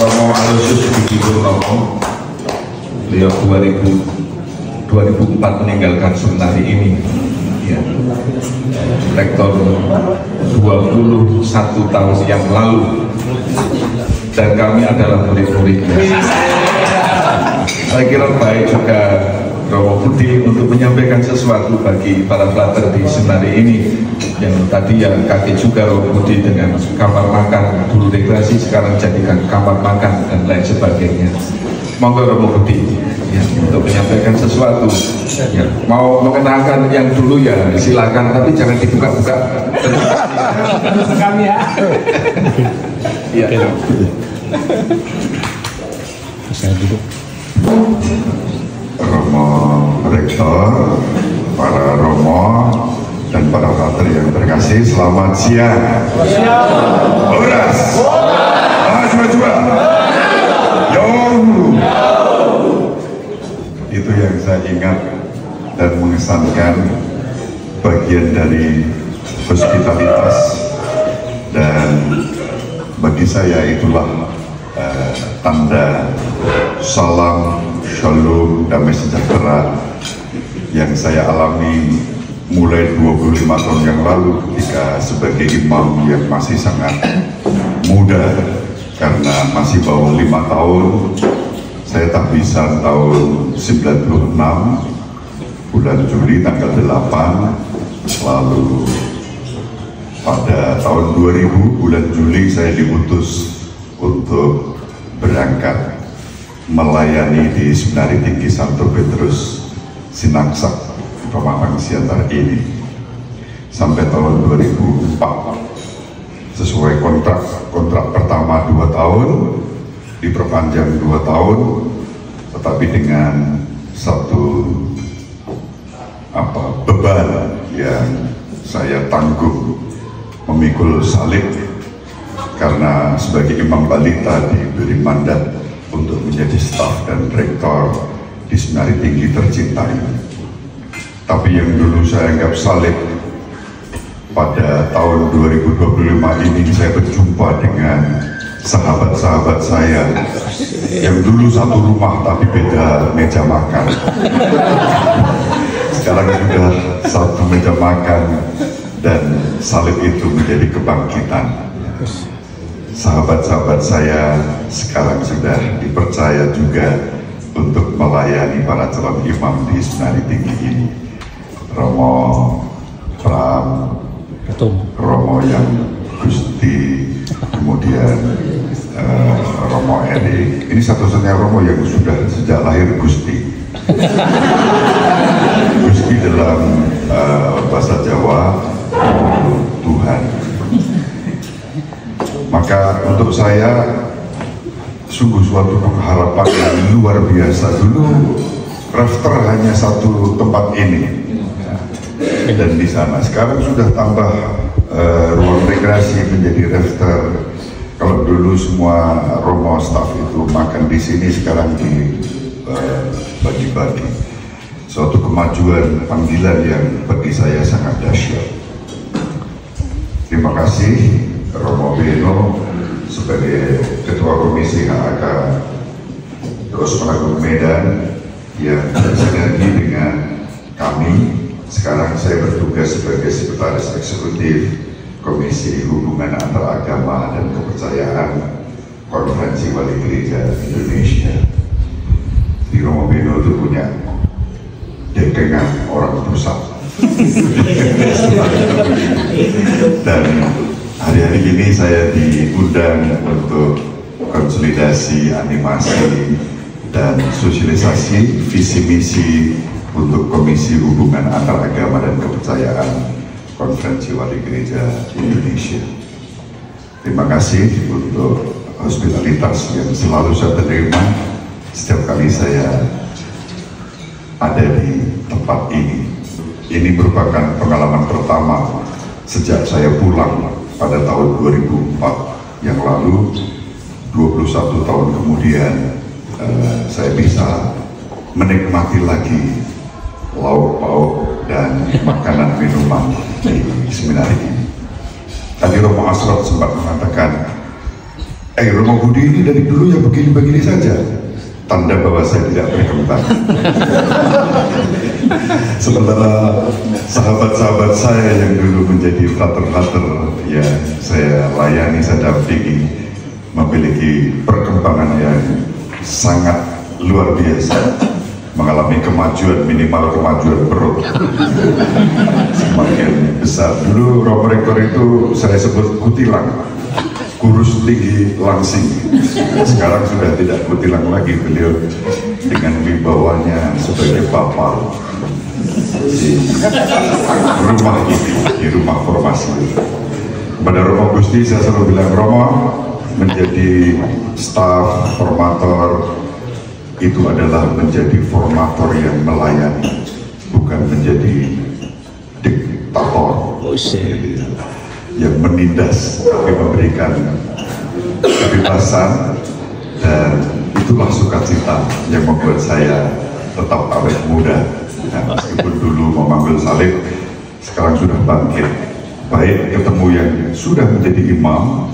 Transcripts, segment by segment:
Romo Aloysius Budi Purnomo. Beliau 2004 meninggalkan seminari ini. Ya. Rektor 21 tahun yang lalu, dan kami adalah murid-muridnya. Saya kira baik juga Romo Budi untuk menyampaikan sesuatu bagi para pelajar di seminari ini, yang tadi yang kaget juga Romo Budi dengan kamar makan, dulu rekreasi sekarang jadikan kamar makan dan lain sebagainya. Monggo Romo Budi ya, untuk menyampaikan sesuatu ya. Mau mengenalkan yang dulu ya silakan, tapi jangan dibuka-buka kami ya. Iya. Saya duduk. Romo Rektor, para Romo dan para frater yang terkasih, selamat siang. Horas. Coba. Itu yang saya ingat dan mengesankan, bagian dari hospitalitas, dan bagi saya itulah tanda salam, shalom, damai sejahtera yang saya alami mulai 25 tahun yang lalu ketika sebagai imam yang masih sangat muda, karena masih bawah 5 tahun. Saya tahbisan tahun 96 bulan Juli tanggal 8, lalu pada tahun 2000 bulan Juli saya diutus untuk berangkat melayani di Seminari Tinggi Santo Petrus Sinaksak, Pematang Siantar ini sampai tahun 2004. Sesuai kontrak pertama 2 tahun, diperpanjang 2 tahun, tetapi dengan satu beban yang saya tanggung, memikul salib, karena sebagai imam balita diberi mandat untuk menjadi staf dan rektor di Seminari Tinggi tercinta ini. Tapi yang dulu saya anggap salib, pada tahun 2025 ini saya berjumpa dengan sahabat-sahabat saya yang dulu satu rumah tapi beda meja makan. Sekarang sudah satu meja makan, dan salib itu menjadi kebangkitan. Sahabat-sahabat saya sekarang sudah dipercaya juga untuk melayani para calon imam di Seminari Tinggi ini. Romo Pram, Romo yang Gusti, kemudian Romo Edi. Ini satu-satunya Romo yang sudah sejak lahir Gusti. Gusti dalam bahasa Jawa Tuhan. Maka untuk saya sungguh suatu pengharapan yang luar biasa. Dulu rafter hanya satu tempat ini dan di sana. Sekarang sudah tambah ruang rekreasi menjadi rafter. Kalau dulu semua Romo staff itu makan di sini, sekarang dibagi-bagi. Suatu kemajuan panggilan yang bagi saya sangat dahsyat. Terima kasih Romo Beno sebagai Ketua Komisi HAK Kosmaragung Medan yang bersinergi dengan kami. Sekarang saya bertugas sebagai Sekretaris Eksekutif Komisi Hubungan Antaragama dan Kepercayaan Konferensi Wali Gereja Indonesia. Di Romo Beno itu punya dekengan orang pusat. Dan hari-hari ini saya diundang untuk konsolidasi, animasi, dan sosialisasi visi misi untuk Komisi Hubungan Antaragama dan Kepercayaan Konferensi Wali Gereja Indonesia. Terima kasih untuk hospitalitas yang selalu saya terima setiap kali saya ada di tempat ini. Ini merupakan pengalaman pertama sejak saya pulang pada tahun 2004 yang lalu. 21 tahun kemudian saya bisa menikmati lagi lauk pauk dan makanan minuman di seminari ini. Tadi Romo Asrot sempat mengatakan Romo Budi ini dari dulu ya begini-begini saja. Tanda bahwa saya tidak berkembang. Sementara sahabat-sahabat saya yang dulu menjadi frater-frater, ya saya layani, saya dampingi, memiliki perkembangan yang sangat luar biasa, mengalami kemajuan, minimal kemajuan perut semakin besar. Dulu Romo Rektor itu saya sebut kutilang, kurus tinggi langsing. Sekarang sudah tidak kutilang lagi, beliau dengan wibawanya sebagai bapak di rumah ini, di rumah formasi. Pada Romo Gusti saya selalu bilang, Romo menjadi staf formator itu adalah menjadi formator yang melayani, bukan menjadi diktator yang menindas, tapi memberikan kebebasan. Dan itulah sukacita yang membuat saya tetap awet muda. Nah, meskipun dulu memanggil salib, sekarang sudah bangkit. Baik ketemu yang sudah menjadi imam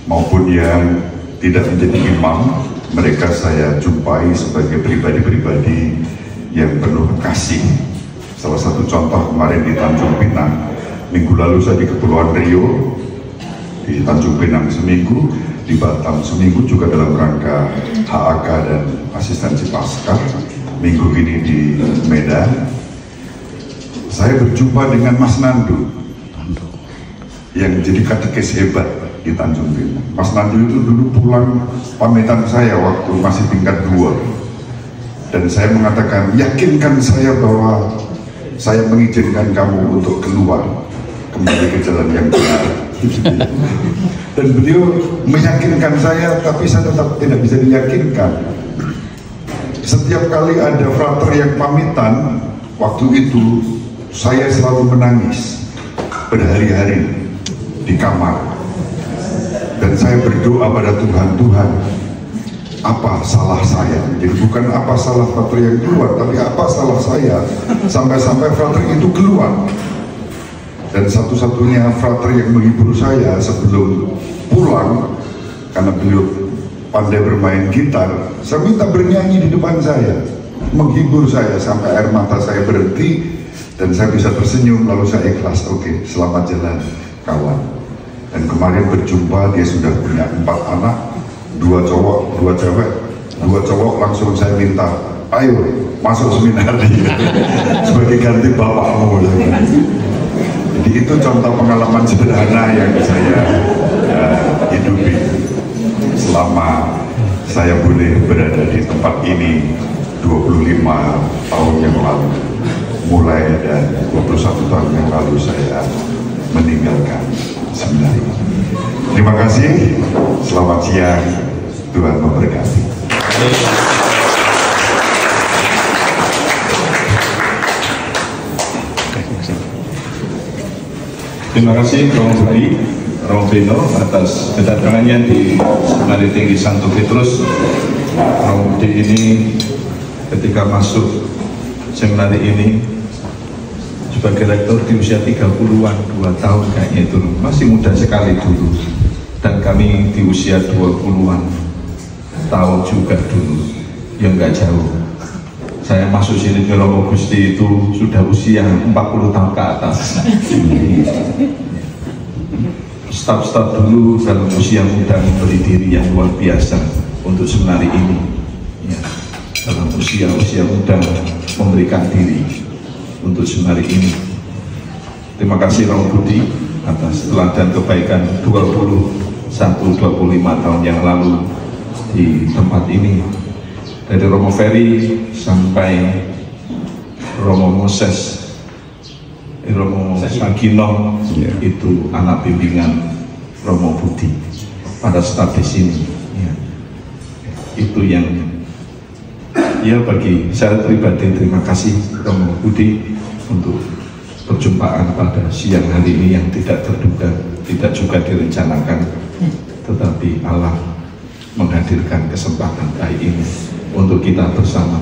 maupun yang tidak menjadi imam, mereka saya jumpai sebagai pribadi-pribadi yang penuh kasih. Salah satu contoh kemarin di Tanjung Pinang, minggu lalu saya di Kepulauan Riau, di Tanjung Pinang seminggu, di Batam seminggu juga dalam rangka HAK dan asistensi Paskah. Minggu ini di Medan, saya berjumpa dengan Mas Nandu yang jadi katekis hebat di Tanjung Pinang. Mas Nandu itu dulu pulang pamitan saya waktu masih tingkat 2, dan saya mengatakan, yakinkan saya bahwa saya mengizinkan kamu untuk keluar kembali ke jalan yang benar. Dan beliau meyakinkan saya, tapi saya tetap tidak bisa diyakinkan. Setiap kali ada frater yang pamitan, waktu itu saya selalu menangis berhari-hari di kamar. Dan saya berdoa pada Tuhan, Tuhan, apa salah saya? Jadi bukan apa salah frater yang keluar, tapi apa salah saya sampai-sampai frater itu keluar. Dan satu-satunya frater yang menghibur saya sebelum pulang, karena beliau pandai bermain gitar, saya minta bernyanyi di depan saya, menghibur saya sampai air mata saya berhenti dan saya bisa tersenyum. Lalu saya ikhlas, oke, selamat jalan kawan. Dan kemarin berjumpa, dia sudah punya 4 anak, 2 cowok, 2 cewek. 2 cowok langsung saya minta, ayo masuk seminar sebagai ganti bapakmu. Jadi itu contoh pengalaman sederhana yang saya hidupi selama saya boleh berada di tempat ini 25 tahun yang lalu, mulai dan 21 tahun yang lalu saya meninggalkan seminar ini. Terima kasih, selamat siang, Tuhan memberkati. Terima kasih Romo Budi, Romo Beno atas kedatangannya di Seminari Tinggi Santo Petrus. Romo Budi ini ketika masuk seminari ini sebagai rektor di usia 30-an, 2 tahun kayaknya itu, masih muda sekali dulu. Dan kami di usia 20-an tahun juga dulu, yang nggak jauh. Saya masuk sini ke Romo Gusti itu sudah usia 40 tahun ke atas. Staf-staf dulu dalam usia muda memberi diri yang luar biasa untuk seminari ini. Ya, dalam usia muda memberikan diri untuk seminari ini. Terima kasih Romo Budi atas teladan kebaikan 21-25 tahun yang lalu di tempat ini. Dari Romo Ferry sampai Romo Moses, Romo Sagino, itu anak bimbingan Romo Budi pada staf di sini. Ya. Itu yang ya bagi saya pribadi, terima kasih Romo Budi untuk perjumpaan pada siang hari ini yang tidak terduga, tidak juga direncanakan, tetapi Allah menghadirkan kesempatan baik ini untuk kita bersama.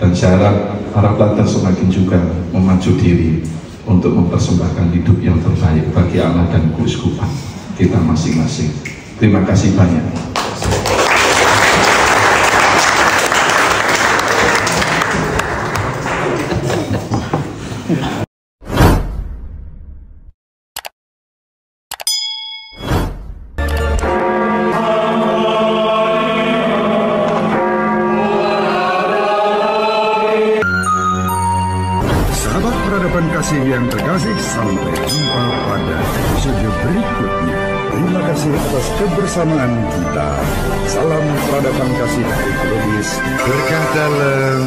Dan saya harap para pelajar semakin juga memacu diri untuk mempersembahkan hidup yang terbaik bagi Allah dan keuskupan kita masing-masing. Terima kasih banyak. Sahabat peradaban kasih yang terkasih, sampai jumpa pada episode berikutnya. Terima kasih atas kebersamaan kita. Salam peradaban kasih ekologis. Berkah dalam